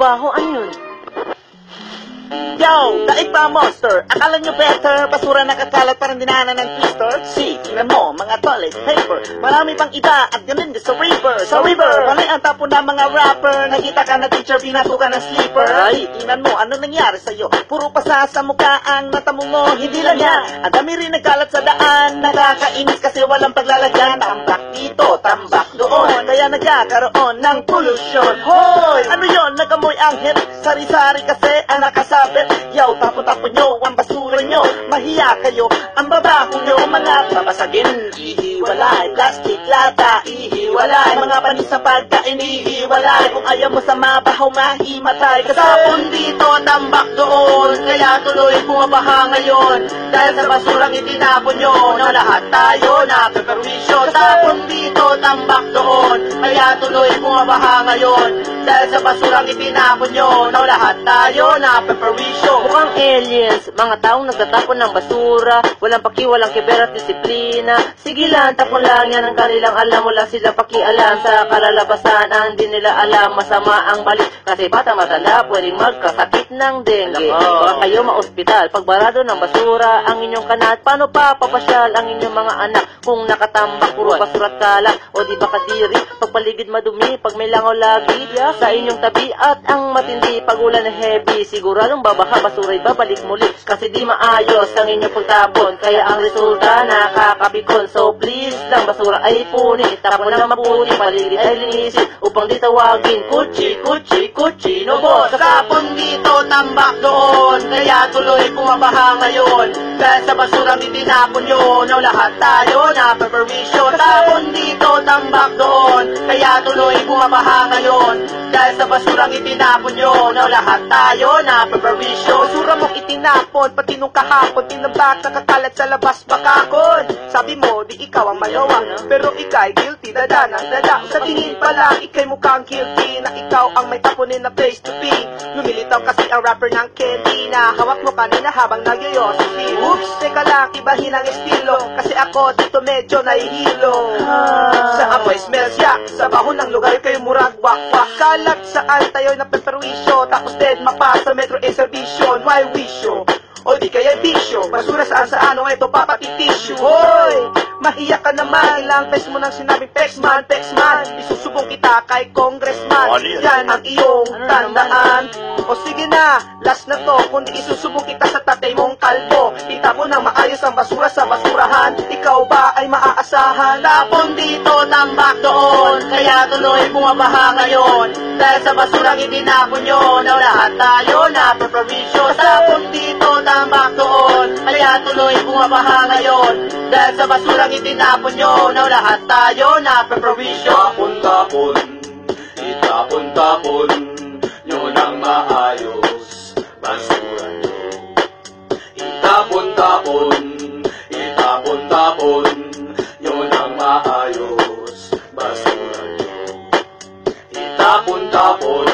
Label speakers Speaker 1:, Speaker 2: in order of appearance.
Speaker 1: mabaho, ano yun?
Speaker 2: Yo, daig pa monster. Akala nyo better, basura nakakalat parang dinahanan ng twister. See, tingnan mo, mga toilet paper. Marami pang iba at ganun din sa river. Sa river, panay ang tapo ng mga rapper. Nakita ka na teacher, pinasukan ng sleeper. Ay, tingnan mo, ano nangyari sa'yo? Puro pasa sa mukha ang natamo mo. Hindi lang yan, ang dami rin nagkalat sa daan. Nakakainis kasi walang paglalagyan. Tambak dito, tambak doon. Kaya nagkakaroon ng pollution. Hoy, ano yon? Nagamoy ang hit. Sari-sari kasi ang nakasabit. Yaw, tapo-tapo nyo ang basura nyo. Mahiya kayo, ang babaho nyo. Mga babasagin, ihiwalay. Plastic, lata, ihiwalay. Mga panis sa pagkain, ihiwalay. Kung ayaw mo sa mabaho, mahimatay. Kasapon dito, tambak doon. Kaya tuloy bumabaha ngayon. Dahil sa basurang itinapon nyo, na lahat tayo napaperwisyo. Tapon dito, tambak doon. Kaya tuloy bumabaha ngayon. Dahil sa basurang itinapon nyo, na lahat tayo napaperwisyo.
Speaker 1: Mukhang aliens, mga taong nagtatapon ng basura. Walang paki, walang kiber at disiplina. Sige lang, tapon lang yan ang kanilang alam. Wala sila pakialam sa kalalabasan. Ang di nila alam, masama ang balik. Kasi bata matanda, pwedeng magkasakit ng dengue. Baka kayo ma-ospital, pagbarado ng basura ang inyong kanat. Paano pa papasyal ang inyong mga anak kung nakatambak, puro basura at kalat? O di ba kadiri, pagpaligid madumi, pag may langaw lagi sa inyong tabi. At ang matindi, pag ulan na heavy, siguradong babaha, basura'y babalik muli. Kasi di maayos ang inyong pagtapon, kaya ang resulta nakakabikon. So please lang, basura ay punin, itapon na mapunin, paligid ay linisin, upang di tawagin kuchi, kuchi, kuchi, no boss.
Speaker 2: Kasapon dito, tambak doon. Kaya tuloy bumabaha ngayon. Dahil sa basurang itinapon nyo, na lahat tayo napaperwisyo. Tapon dito, tambak doon. Kaya tuloy bumabaha ngayon. Dahil sa basurang itinapon nyo, na lahat tayo napaperwisyo. Basura mong itinapon, pati nung kahapon, tinabak, nakakalat sa labas bakakon. Sabi mo, di ikaw ang magawa, pero ika'y guilty, dada. Sa tingin pa lang, ika'y mukhang guilty, na ikaw ang may tapunin na place to be. Lumilitaw kasi ang rapper ng candy, na hawak mo kanina habang nagyoyosi. Oops, teka lang, ibahin ang estilo, kasi ako dito medyo nahihilo. Sa amoy smells yak, sa baho ng lugar kayo murag wak-wak. Kalat saan tayo na peperwisyo, tapos dead mapa sa metro exhibition. Why wisyo? O di kaya bisyo, basura saan o ito papatitisyo. Hoy, mahiya ka naman, ilang pes mo nang sinabing Pexman, Pexman. Isusubong kita kay Congressman, yan ang iyong tandaan. O sige na, last na to, kundi isusubong kita sa tatay mong kalbo. Itapon ng maayos ang basura sa basurahan, ikaw ba ay maaasahan? Tapon dito, tambak doon, kaya tuloy bumabaha ngayon. Dahil sa basurang itinapon nyo, na lahat tayo napaperwisyo. Tapon dito, tambak doon, kaya tuloy bumabaha ngayon. Dahil sa basurang itinapon nyo, na lahat tayo napaperwisyo.
Speaker 3: Tapon-tapon, itapon-tapon nyo nang maayos basura nyo. Itapon-tapon, itapon-tapon nyo nang maayos basura nyo. Itapon-tapon,